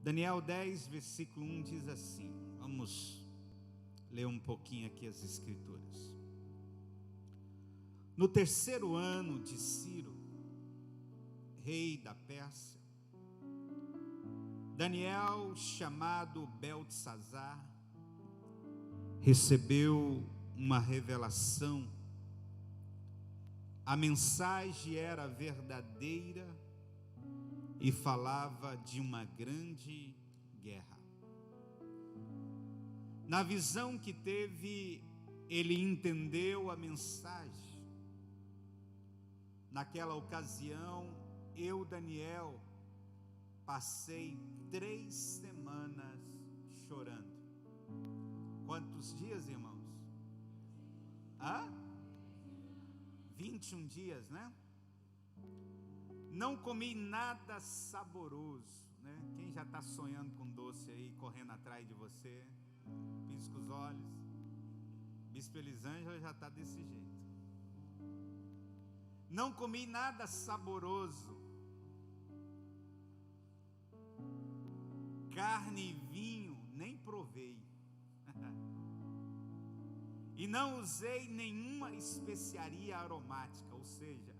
Daniel 10, versículo 1 diz assim, vamos ler um pouquinho aqui as escrituras. No terceiro ano de Ciro, rei da Pérsia, Daniel, chamado Beltesazar, recebeu uma revelação. A mensagem era verdadeira e falava de uma grande guerra. Na visão que teve, ele entendeu a mensagem. Naquela ocasião, eu, Daniel, passei 3 semanas chorando. Quantos dias, irmãos? 21 dias, né? Não comi nada saboroso, né? Quem já está sonhando com doce aí, correndo atrás de você, pisca os olhos. Bispo Elisângela já está desse jeito. Não comi nada saboroso, carne e vinho nem provei, e não usei nenhuma especiaria aromática, ou seja,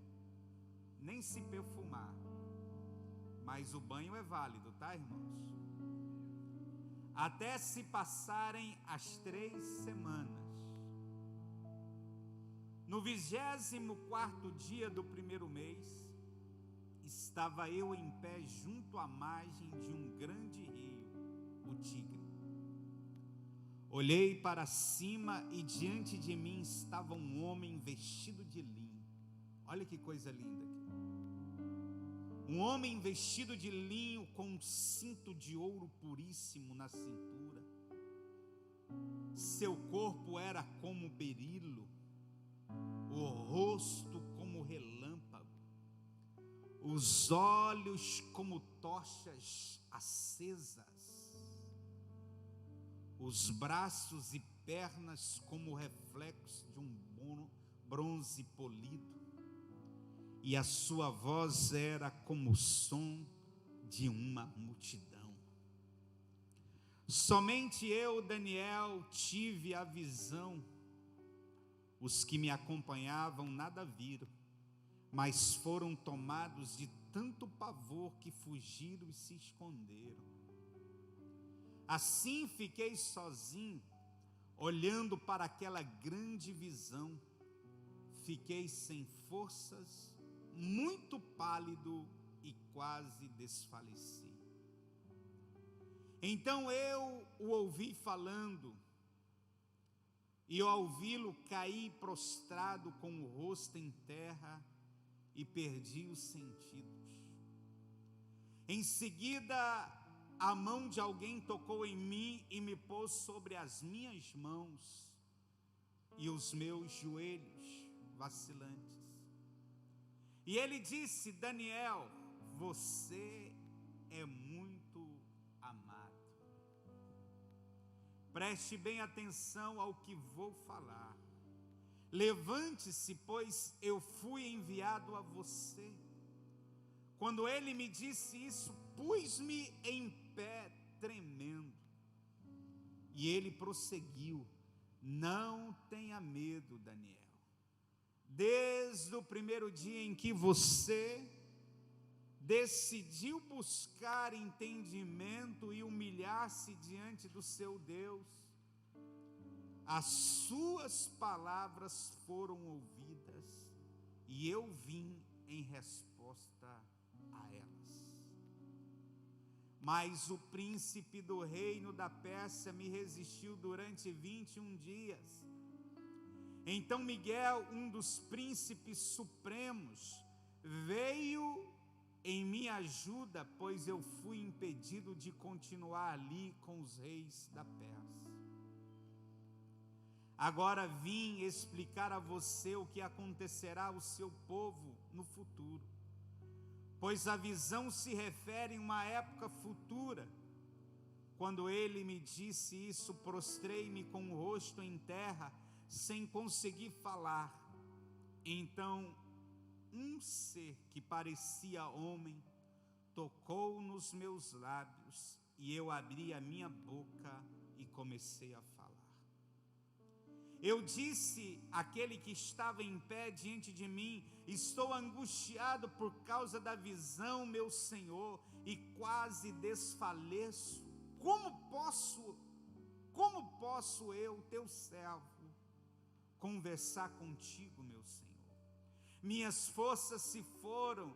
nem se perfumar, mas o banho é válido, tá, irmãos? Até se passarem as 3 semanas. No 24º dia do primeiro mês, estava eu em pé junto à margem de um grande rio, o Tigre. Olhei para cima e diante de mim estava um homem vestido de linho. Olha que coisa linda aqui. Um homem vestido de linho com um cinto de ouro puríssimo na cintura. Seu corpo era como berilo, o rosto como relâmpago, os olhos como tochas acesas, os braços e pernas como reflexos de um bronze polido, e a sua voz era como o som de uma multidão. Somente eu, Daniel, tive a visão. Os que me acompanhavam nada viram, mas foram tomados de tanto pavor que fugiram e se esconderam. Assim fiquei sozinho, olhando para aquela grande visão. Fiquei sem forças, muito pálido e quase desfaleci. Então eu o ouvi falando, e ao ouvi-lo caí prostrado com o rosto em terra e perdi os sentidos. Em seguida, a mão de alguém tocou em mim e me pôs sobre as minhas mãos e os meus joelhos vacilantes. E ele disse: Daniel, você é muito amado. Preste bem atenção ao que vou falar. Levante-se, pois eu fui enviado a você. Quando ele me disse isso, pus-me em pé tremendo. E ele prosseguiu: não tenha medo, Daniel. Desde o primeiro dia em que você decidiu buscar entendimento e humilhar-se diante do seu Deus, as suas palavras foram ouvidas e eu vim em resposta a elas. Mas o príncipe do reino da Pérsia me resistiu durante 21 dias. Então Miguel, um dos príncipes supremos, veio em minha ajuda, pois eu fui impedido de continuar ali com os reis da Pérsia. Agora vim explicar a você o que acontecerá ao seu povo no futuro, pois a visão se refere a uma época futura. Quando ele me disse isso, prostrei-me com o rosto em terra, sem conseguir falar. Então um ser que parecia homem tocou nos meus lábios e eu abri a minha boca e comecei a falar. Eu disse àquele que estava em pé diante de mim: estou angustiado por causa da visão, meu Senhor, e quase desfaleço. Como posso eu, teu servo, conversar contigo, meu Senhor? Minhas forças se foram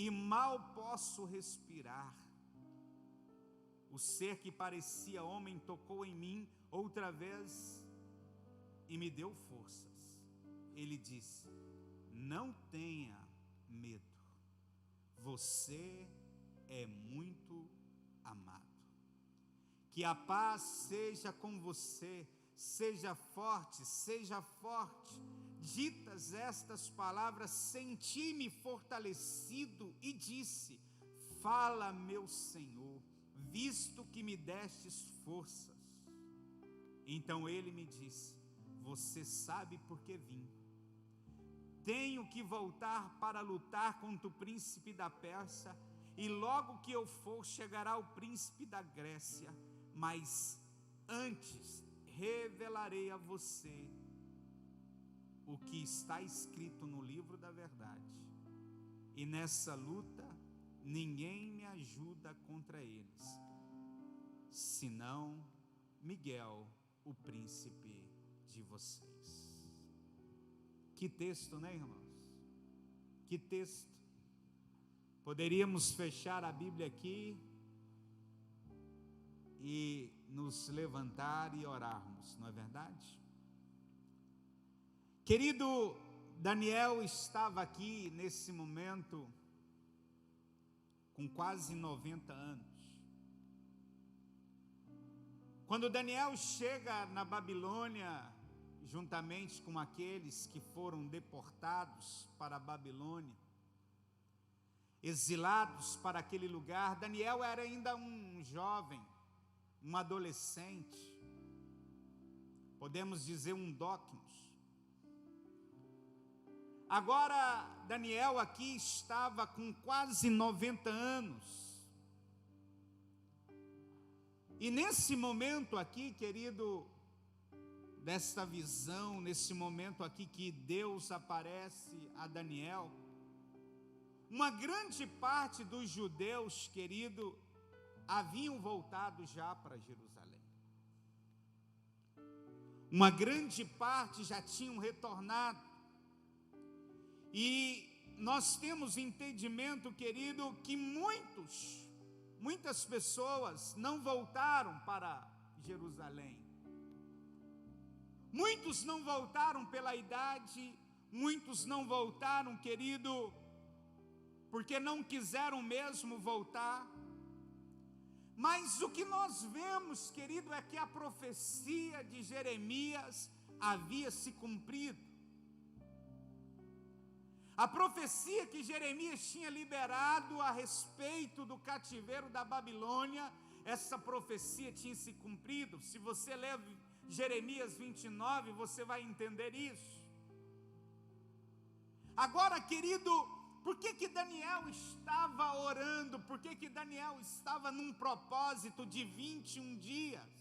e mal posso respirar. O ser que parecia homem tocou em mim outra vez e me deu forças. Ele disse: não tenha medo, você é muito amado. Que a paz seja com você, seja forte. Ditas estas palavras, senti-me fortalecido e disse: fala, meu Senhor, visto que me destes forças. Então ele me disse: você sabe por que vim. Tenho que voltar para lutar contra o príncipe da Pérsia, e logo que eu for, chegará o príncipe da Grécia, mas antes revelarei a você o que está escrito no livro da verdade. E nessa luta, ninguém me ajuda contra eles, senão Miguel, o príncipe de vocês. Que texto, né, irmãos? Que texto. Poderíamos fechar a Bíblia aqui e nos levantar e orarmos, não é verdade? Querido, Daniel estava aqui nesse momento com quase 90 anos. Quando Daniel chega na Babilônia, juntamente com aqueles que foram deportados para a Babilônia, exilados para aquele lugar, Daniel era ainda um jovem, um adolescente, podemos dizer um docnos. Agora, Daniel aqui estava com quase 90 anos, e nesse momento aqui, querido, desta visão, nesse momento aqui que Deus aparece a Daniel, uma grande parte dos judeus, querido, haviam voltado já para Jerusalém. Uma grande parte já tinham retornado. E nós temos entendimento, querido, que muitas pessoas não voltaram para Jerusalém. Muitos não voltaram pela idade, muitos não voltaram, querido, porque não quiseram mesmo voltar. Mas o que nós vemos, querido, é que a profecia de Jeremias havia se cumprido. A profecia que Jeremias tinha liberado a respeito do cativeiro da Babilônia, essa profecia tinha se cumprido. Se você ler Jeremias 29, você vai entender isso. Agora, querido, por que Daniel estava orando? Por que Daniel estava num propósito de 21 dias?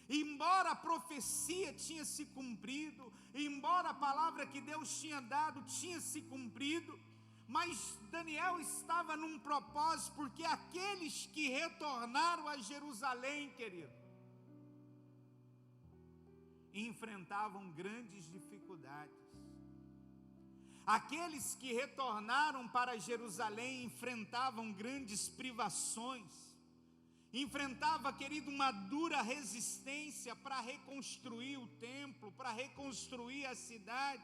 Embora a profecia tinha se cumprido, embora a palavra que Deus tinha dado tinha se cumprido, mas Daniel estava num propósito, porque aqueles que retornaram a Jerusalém, querido, enfrentavam grandes dificuldades. Aqueles que retornaram para Jerusalém enfrentavam grandes privações, enfrentava, querido, uma dura resistência para reconstruir o templo, para reconstruir a cidade.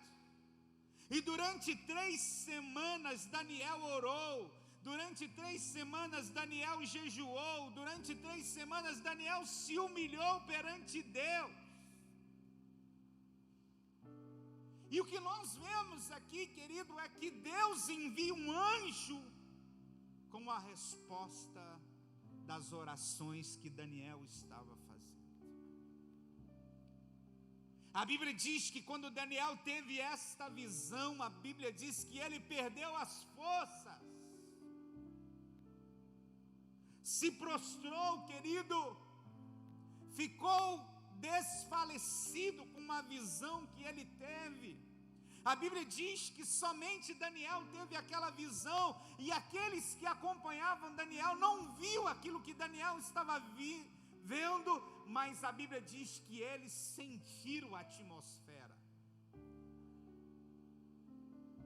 E durante 3 semanas Daniel orou, durante 3 semanas Daniel jejuou, durante 3 semanas Daniel se humilhou perante Deus. E o que nós vemos aqui, querido, é que Deus envia um anjo com a resposta das orações que Daniel estava fazendo. A Bíblia diz que quando Daniel teve esta visão, a Bíblia diz que ele perdeu as forças. se prostrou, querido, ficou desfalecido com uma visão que ele teve. A Bíblia diz que somente Daniel teve aquela visão, e aqueles que acompanhavam Daniel não viu aquilo que Daniel estava vendo, mas a Bíblia diz que eles sentiram a atmosfera.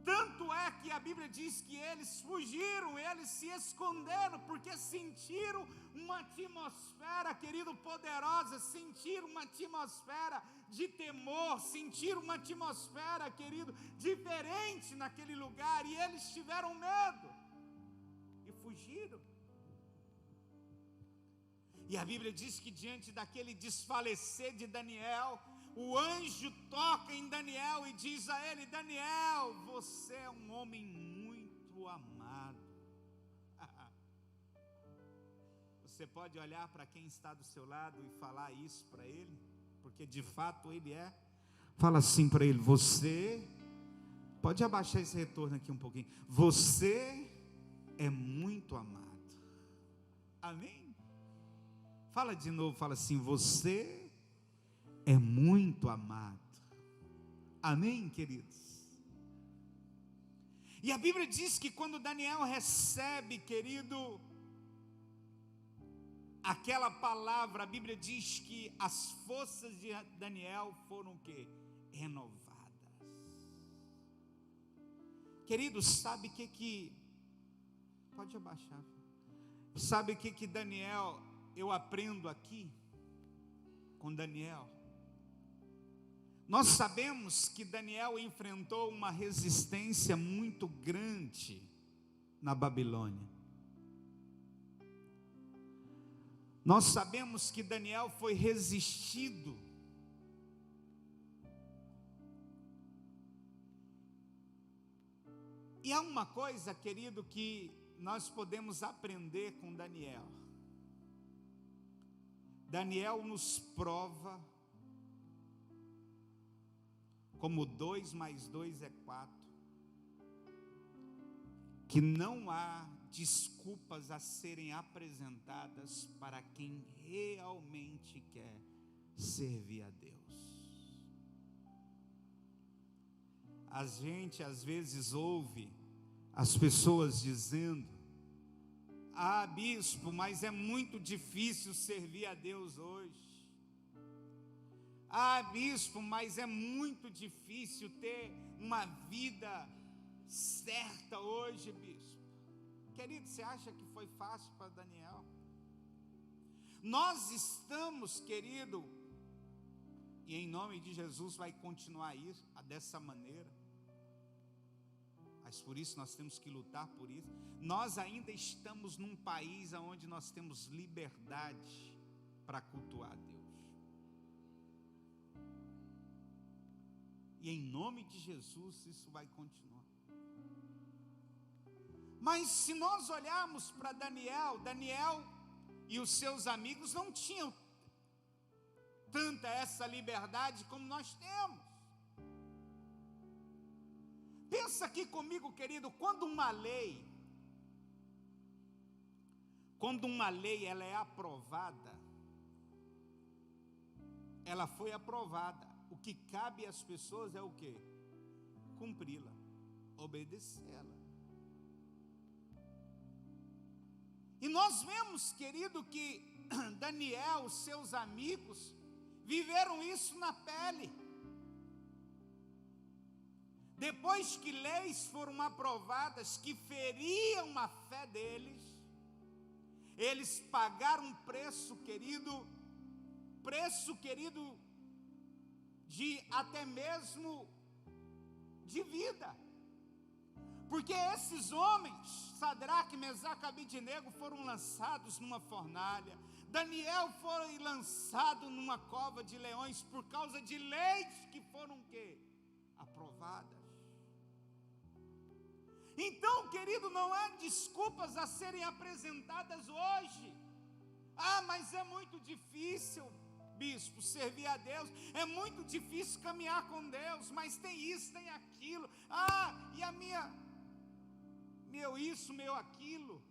Tanto é que a Bíblia diz que eles fugiram, eles se esconderam, porque sentiram uma atmosfera, querido, poderosa, sentiram uma atmosfera de temor, sentiram uma atmosfera, querido, diferente naquele lugar, e eles tiveram medo, e fugiram. E a Bíblia diz que diante daquele desfalecer de Daniel, o anjo toca em Daniel e diz a ele: Daniel, você é um homem muito amado. Você pode olhar para quem está do seu lado e falar isso para ele, porque de fato ele é. Fala assim para ele: você, pode abaixar esse retorno aqui um pouquinho, você é muito amado. Amém? Fala de novo, fala assim: você é muito amado. Amém, queridos? E a Bíblia diz que quando Daniel recebe, querido, aquela palavra, a Bíblia diz que as forças de Daniel foram o quê? Renovadas. Queridos, sabe o que pode abaixar, sabe o que Daniel, eu aprendo aqui com Daniel? Nós sabemos que Daniel enfrentou uma resistência muito grande na Babilônia. Nós sabemos que Daniel foi resistido. E há uma coisa, querido, que nós podemos aprender com Daniel. Daniel nos prova, como 2 mais 2 é 4, que não há desculpas a serem apresentadas para quem realmente quer servir a Deus. A gente às vezes ouve as pessoas dizendo: ah, bispo, mas é muito difícil servir a Deus hoje. Ah, bispo, mas é muito difícil ter uma vida certa hoje, bispo. Querido, você acha que foi fácil para Daniel? Nós estamos, querido, e em nome de Jesus vai continuar isso, dessa maneira, mas por isso nós temos que lutar por isso. Nós ainda estamos num país onde nós temos liberdade para cultuar Deus. E em nome de Jesus isso vai continuar. Mas se nós olharmos para Daniel e os seus amigos não tinham tanta essa liberdade como nós temos. Pensa aqui comigo, querido, quando uma lei ela é aprovada, ela foi aprovada. O que cabe às pessoas é o quê? Cumpri-la, obedecê-la. E nós vemos, querido, que Daniel, os seus amigos, viveram isso na pele. Depois que leis foram aprovadas que feriam a fé deles, eles pagaram um preço, querido, de até mesmo de vida. Porque esses homens, Sadraque, Mesaque e Abednego, foram lançados numa fornalha. Daniel foi lançado numa cova de leões por causa de leis que foram o quê? Aprovadas. Então, querido, não há desculpas a serem apresentadas hoje. Ah, mas é muito difícil, bispo, servir a Deus. É muito difícil caminhar com Deus, mas tem isso, tem aquilo. Ah, e a meu isso, meu aquilo.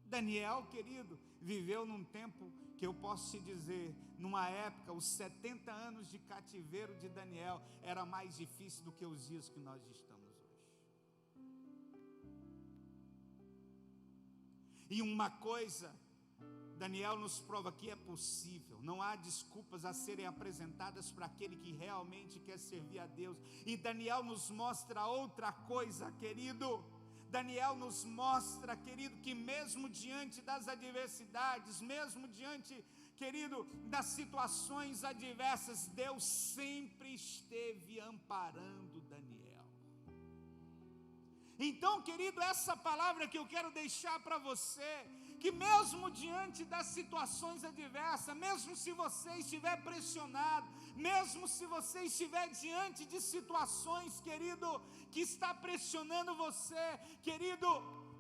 Daniel, querido, viveu num tempo que eu posso te dizer, numa época, os 70 anos de cativeiro de Daniel era mais difícil do que os dias que nós estamos hoje. E uma coisa, Daniel nos prova que é possível, não há desculpas a serem apresentadas para aquele que realmente quer servir a Deus. E Daniel nos mostra outra coisa, querido. Daniel nos mostra, querido, que mesmo diante das adversidades, mesmo diante, querido, das situações adversas, Deus sempre esteve amparando Daniel. Então, querido, essa palavra que eu quero deixar para você, que mesmo diante das situações adversas, mesmo se você estiver pressionado, mesmo se você estiver diante de situações, querido, que está pressionando você, querido,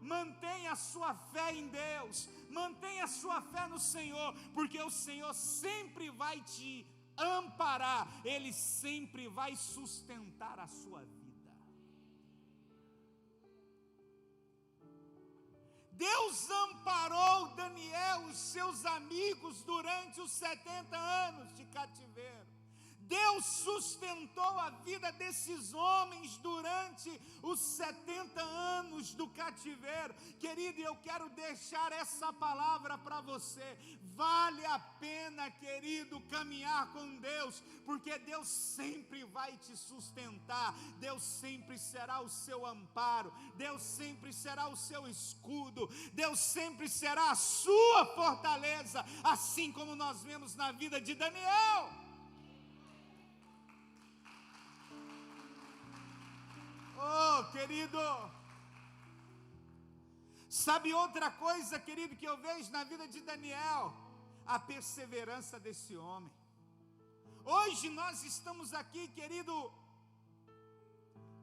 mantenha a sua fé em Deus, mantenha a sua fé no Senhor, porque o Senhor sempre vai te amparar, Ele sempre vai sustentar a sua vida. Deus amparou Daniel e os seus amigos durante os 70 anos de cativeiro. Deus sustentou a vida desses homens durante os 70 anos do cativeiro. Querido, eu quero deixar essa palavra para você. Vale a pena, querido, caminhar com Deus, porque Deus sempre vai te sustentar. Deus sempre será o seu amparo. Deus sempre será o seu escudo. Deus sempre será a sua fortaleza, assim como nós vemos na vida de Daniel. Oh, querido, sabe outra coisa, querido, que eu vejo na vida de Daniel? A perseverança desse homem. Hoje nós estamos aqui, querido,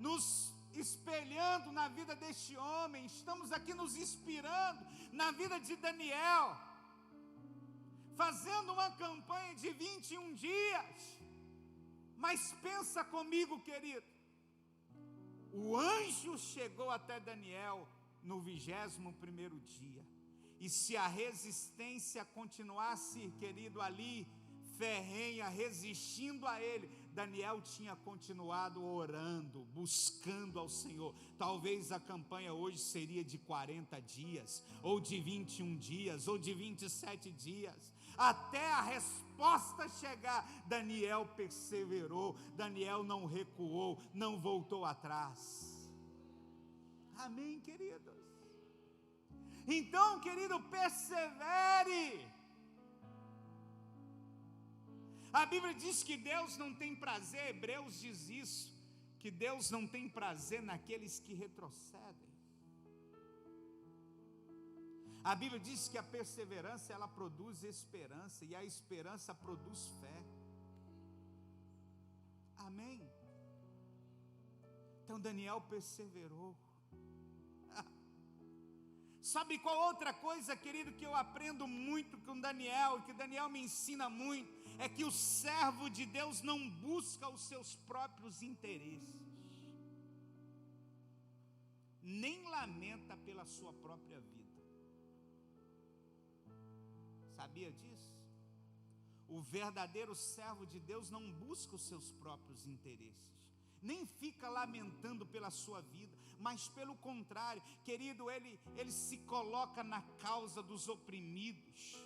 nos espelhando na vida deste homem, estamos aqui nos inspirando na vida de Daniel, fazendo uma campanha de 21 dias, mas pensa comigo, querido, o anjo chegou até Daniel no 21º dia, e se a resistência continuasse, querido, ali, ferrenha, resistindo a ele, Daniel tinha continuado orando, buscando ao Senhor. Talvez a campanha hoje seria de 40 dias, ou de 21 dias, ou de 27 dias, até a resposta chegar. Daniel perseverou, Daniel não recuou, não voltou atrás. Amém, queridos? Então, querido, persevere. A Bíblia diz que Deus não tem prazer, Hebreus diz isso, que Deus não tem prazer naqueles que retrocedem. A Bíblia diz que a perseverança, ela produz esperança, e a esperança produz fé. Amém? Então Daniel perseverou. Sabe qual outra coisa, querido, que eu aprendo muito com Daniel, que Daniel me ensina muito, é que o servo de Deus não busca os seus próprios interesses, nem lamenta pela sua própria vida. Sabia disso? O verdadeiro servo de Deus não busca os seus próprios interesses, nem fica lamentando pela sua vida, mas pelo contrário, querido, ele se coloca na causa dos oprimidos.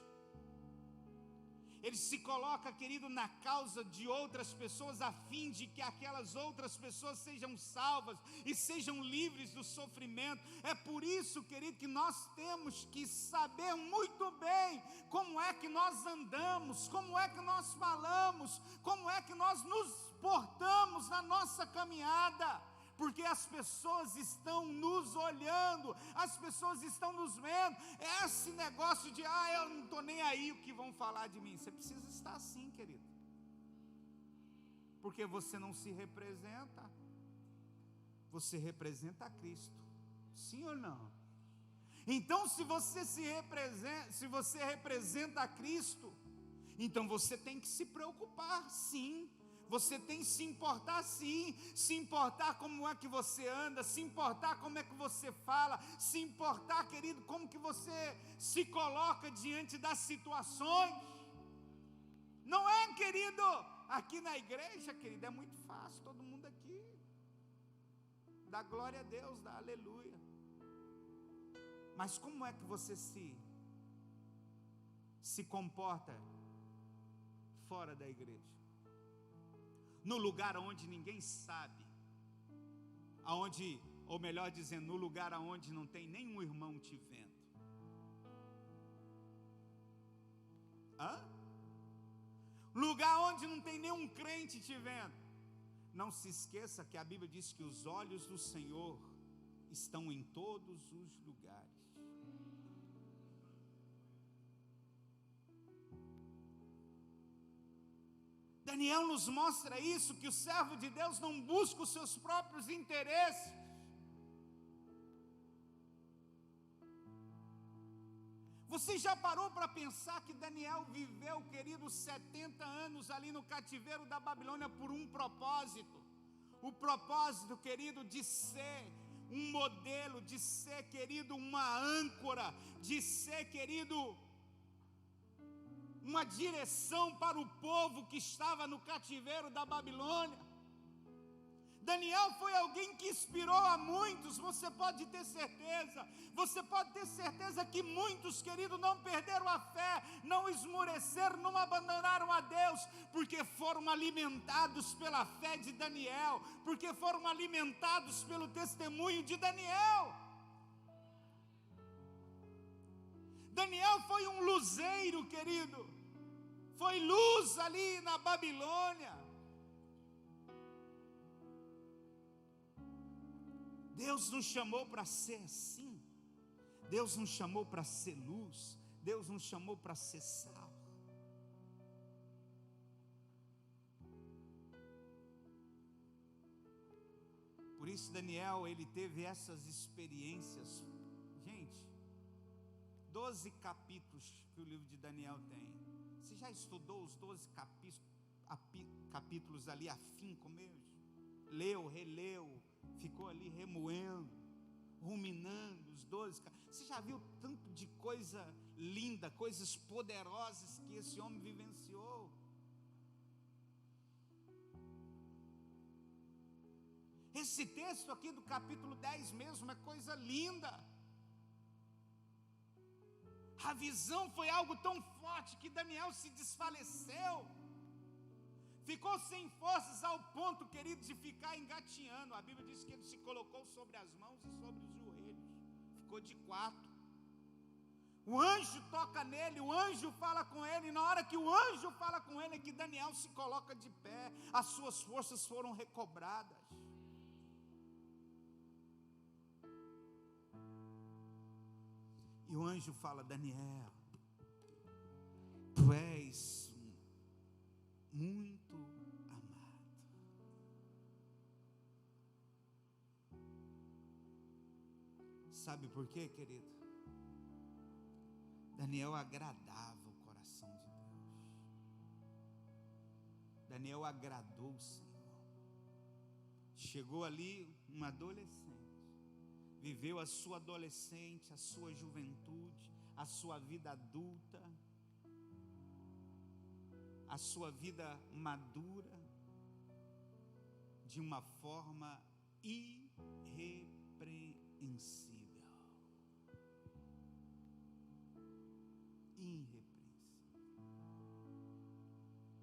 Ele se coloca, querido, na causa de outras pessoas, a fim de que aquelas outras pessoas sejam salvas e sejam livres do sofrimento. É por isso, querido, que nós temos que saber muito bem como é que nós andamos, como é que nós falamos, como é que nós nos portamos na nossa caminhada. Porque as pessoas estão nos olhando, as pessoas estão nos vendo. Esse negócio de, eu não estou nem aí o que vão falar de mim. Você precisa estar assim, querido. Porque você não se representa, você representa a Cristo. Sim ou não? Então, se você representa a Cristo, então você tem que se preocupar, sim. Você tem que se importar sim, se importar como é que você anda, se importar como é que você fala, se importar, querido, como que você se coloca diante das situações. Não é, querido, aqui na igreja, querido, é muito fácil, todo mundo aqui dá glória a Deus, dá aleluia. Mas como é que você se comporta fora da igreja? No lugar onde ninguém sabe, aonde, ou melhor dizendo, no lugar onde não tem nenhum irmão te vendo. Lugar onde não tem nenhum crente te vendo. Não se esqueça que a Bíblia diz que os olhos do Senhor estão em todos os lugares. Daniel nos mostra isso, que o servo de Deus não busca os seus próprios interesses. Você já parou para pensar que Daniel viveu, querido, 70 anos ali no cativeiro da Babilônia por um propósito? O propósito, querido, de ser um modelo, de ser, querido, uma âncora, de ser, querido, uma direção para o povo que estava no cativeiro da Babilônia. Daniel foi alguém que inspirou a muitos, você pode ter certeza. Você pode ter certeza que muitos, querido, não perderam a fé, não esmoreceram, não abandonaram a Deus, porque foram alimentados pela fé de Daniel, porque foram alimentados pelo testemunho de Daniel. Daniel foi um luzeiro, querido, foi luz ali na Babilônia. Deus nos chamou para ser assim. Deus nos chamou para ser luz. Deus nos chamou para ser sal. Por isso Daniel, ele teve essas experiências. Gente, 12 capítulos que o livro de Daniel tem. Você já estudou os 12 capítulos ali afinco mesmo? Leu, releu, ficou ali remoendo, ruminando os 12. Você já viu tanto de coisa linda, coisas poderosas que esse homem vivenciou? Esse texto aqui do capítulo 10 mesmo é coisa linda. A visão foi algo tão forte que Daniel se desfaleceu, ficou sem forças ao ponto, querido, de ficar engatinhando. A Bíblia diz que ele se colocou sobre as mãos e sobre os joelhos, ficou de quatro. O anjo toca nele, o anjo fala com ele, e na hora que o anjo fala com ele é que Daniel se coloca de pé, as suas forças foram recobradas. E o anjo fala: Daniel, tu és muito amado. Sabe por quê, querido? Daniel agradava o coração de Deus. Daniel agradou o Senhor. Chegou ali um adolescente, viveu a sua adolescente, a sua juventude, a sua vida adulta, a sua vida madura, de uma forma irrepreensível. Irrepreensível.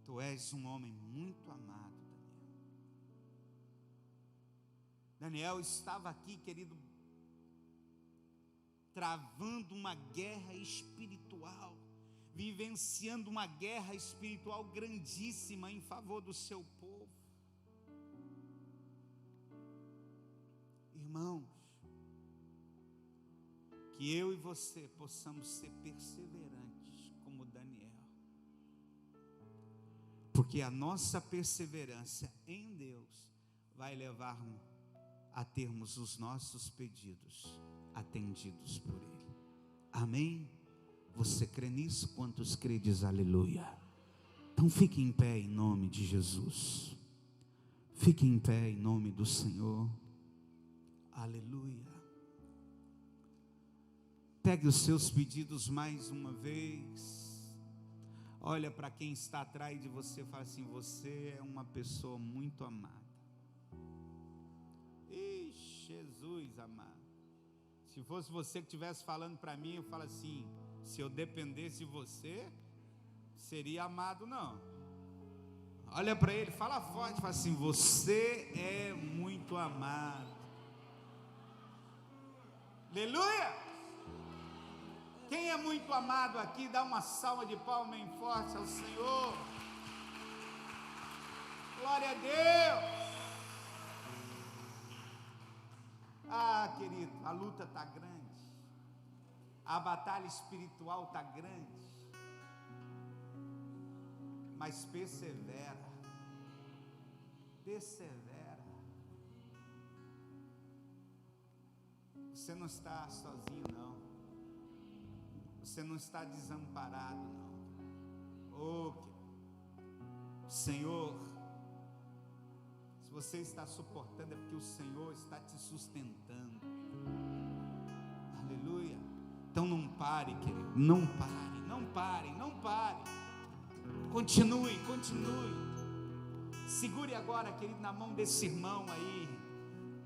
Tu és um homem muito amado, Daniel. Daniel estava aqui, querido, travando uma guerra espiritual, vivenciando uma guerra espiritual grandíssima em favor do seu povo. Irmãos, que eu e você possamos ser perseverantes como Daniel, porque a nossa perseverança em Deus vai levar-nos a termos os nossos pedidos atendidos por Ele. Amém? Você crê nisso? Quantos credes? Aleluia. Então fique em pé em nome de Jesus. Fique em pé em nome do Senhor. Aleluia. Pegue os seus pedidos mais uma vez. Olha para quem está atrás de você e fala assim: você é uma pessoa muito amada. Ixi, Jesus amado. Se fosse você que estivesse falando para mim, eu falo assim: se eu dependesse de você, seria amado não. Olha para ele, fala forte, fala assim: você é muito amado. Aleluia! Quem é muito amado aqui, dá uma salva de palmas bem forte ao Senhor. Glória a Deus. Ah, querido, a luta está grande, a batalha espiritual está grande, mas persevera. Você não está sozinho não, você não está desamparado não. Oh, Senhor, se você está suportando é porque o Senhor está te sustentando. Aleluia. Então não pare, querido, não pare. Continue. Segure agora, querido, na mão desse irmão aí.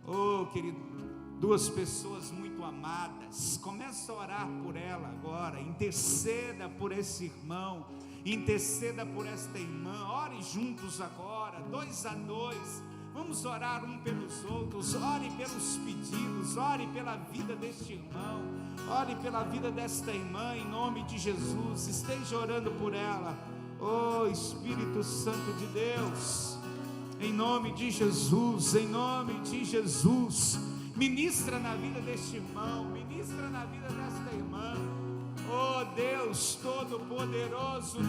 Oh, querido, duas pessoas muito amadas. Começa a orar por ela agora. Interceda por esse irmão, interceda por esta irmã. Ore juntos agora, 2 a 2. Vamos orar um pelos outros. Ore pelos pedidos, ore pela vida deste irmão, ore pela vida desta irmã, em nome de Jesus. Esteja orando por ela. Oh, Espírito Santo de Deus, em nome de Jesus, ministra na vida deste irmão, ministra na vida desta irmã. Oh Deus Todo-Poderoso,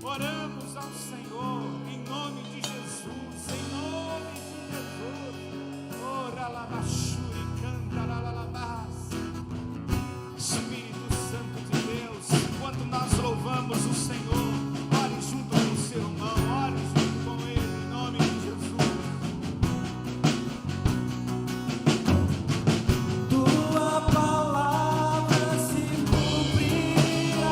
oramos ao Senhor, em nome de Jesus, Oh, Ralabashuri, canta, Ralabás. Espírito Santo de Deus, enquanto nós louvamos o Senhor, ore junto com o seu irmão, ore junto com ele, em nome de Jesus. Tua palavra se cumprirá,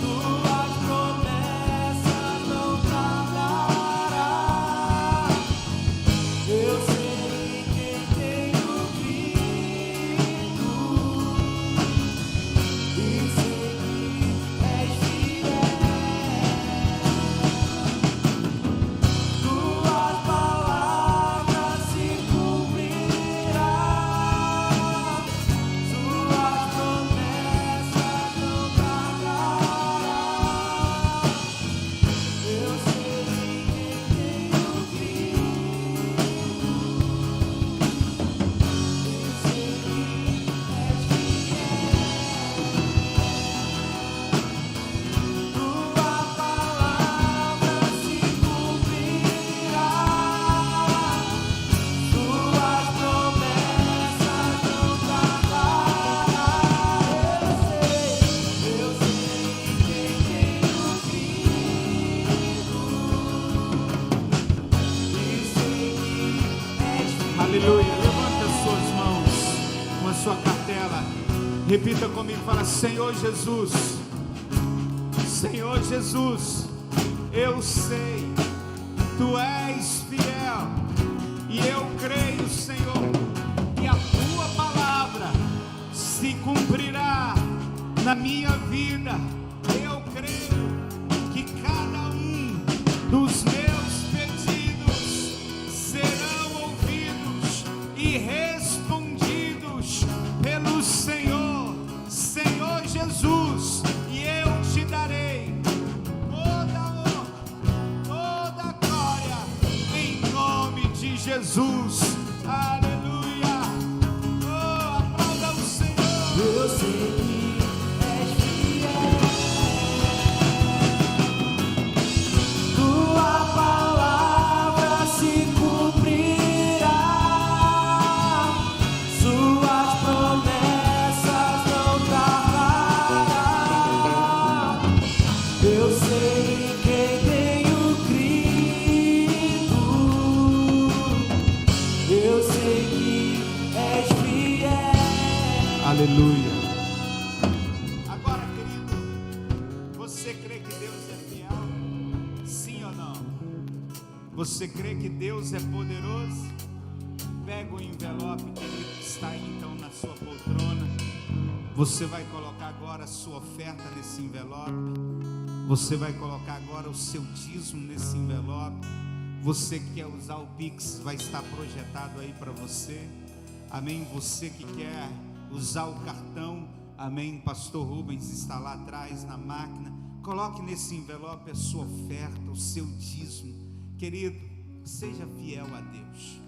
tuas promessas não tardará. Eu sei quem tenho crido e sei que és fiel. Tuas palavras se cumprirão, tuas promessas não tardarão. Eu sei quem tenho crido e sei que és fiel. Tua palavra se cumprirá, tuas promessas não tardarão. Eu sei quem tenho crido e sei que és fiel. Aleluia. Levanta as suas mãos com a sua cartela. Repita comigo, fala: Senhor Jesus, eu sei, Tu és fiel, e eu creio, Senhor, que a Tua palavra se cumprirá na minha vida. Eu creio que cada um dos meus pedidos serão ouvidos e respondidos pelo Senhor, Senhor Jesus, e eu te darei toda honra, toda glória, em nome de Jesus. Aleluia. Oh, aplauda o Senhor. Eu sei que és fiel. Tua palavra se cumprirá, suas promessas não tardarão. Eu sei que Aleluia. Agora, querido, você crê que Deus é fiel? Sim ou não? Você crê que Deus é poderoso? Pega o envelope, querido, que está aí então na sua poltrona. Você vai colocar agora a sua oferta nesse envelope. Você vai colocar agora o seu dízimo nesse envelope. Você que quer usar o Pix, vai estar projetado aí para você. Amém? Você que quer usar o cartão, amém? Pastor Rubens está lá atrás na máquina. Coloque nesse envelope a sua oferta, o seu dízimo. Querido, seja fiel a Deus.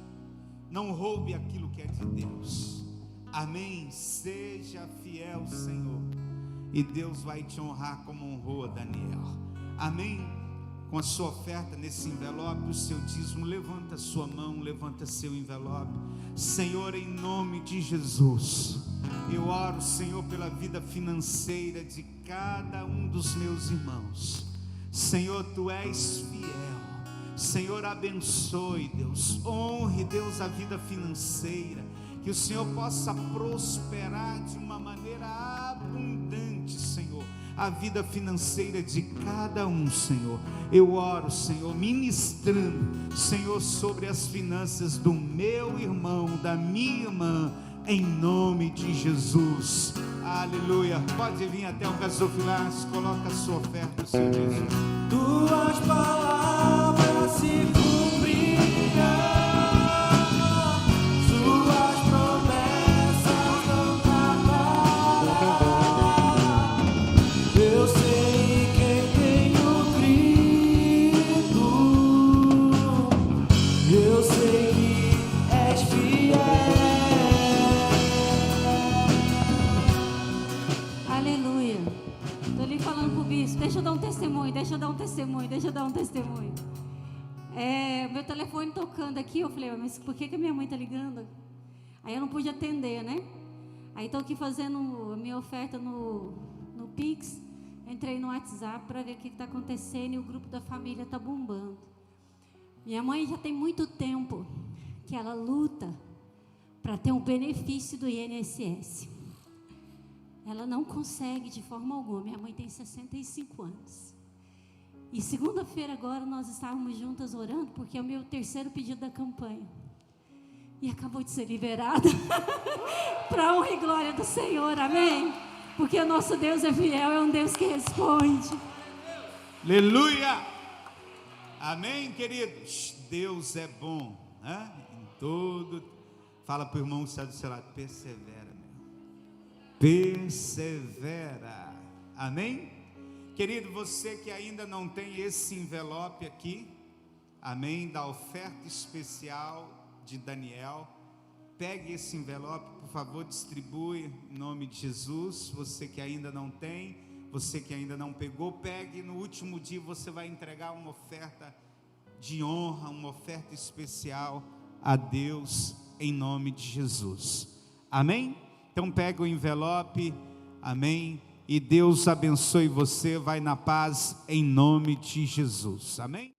Não roube aquilo que é de Deus. Amém? Seja fiel, Senhor, e Deus vai te honrar como honrou a Daniel. Amém? Com a sua oferta nesse envelope, o seu dízimo, levanta a sua mão, levanta seu envelope. Senhor, em nome de Jesus, eu oro, Senhor, pela vida financeira de cada um dos meus irmãos. Senhor, Tu és fiel. Senhor, abençoe, Deus, honre, Deus, a vida financeira, que o Senhor possa prosperar de uma maneira abundante, Senhor, a vida financeira de cada um, Senhor. Eu oro, Senhor, ministrando, Senhor, sobre as finanças do meu irmão, da minha irmã, em nome de Jesus. Aleluia. Pode vir até o gasofilácio, coloca a sua oferta, o seu dízimo. Tuas palavras se cumprirão, Suas promessas não acabarão. Eu sei quem tenho crido, eu sei que és fiel. Aleluia. Estou ali falando pro bispo, deixa eu dar um testemunho. Meu telefone tocando aqui, eu falei, mas por que a minha mãe está ligando? Aí eu não pude atender, né? Aí estou aqui fazendo a minha oferta no Pix. Entrei no WhatsApp para ver o que está acontecendo e o grupo da família está bombando. Minha mãe já tem muito tempo que ela luta para ter um benefício do INSS. Ela não consegue de forma alguma. Minha mãe tem 65 anos. E segunda-feira agora nós estávamos juntas orando, porque é o meu terceiro pedido da campanha. E acabou de ser liberada. Para a honra e glória do Senhor, amém? Porque o nosso Deus é fiel, é um Deus que responde. Aleluia! Amém, queridos? Deus é bom, né? Em todo. Fala para o irmão que está do seu lado, persevera, meu. Persevera. Amém? Querido, você que ainda não tem esse envelope aqui, amém, da oferta especial de Daniel, pegue esse envelope, por favor, distribui em nome de Jesus. Você que ainda não tem, você que ainda não pegou, pegue. No último dia você vai entregar uma oferta de honra, uma oferta especial a Deus em nome de Jesus. Amém? Então pega o envelope, amém, e Deus abençoe você. Vai na paz em nome de Jesus. Amém?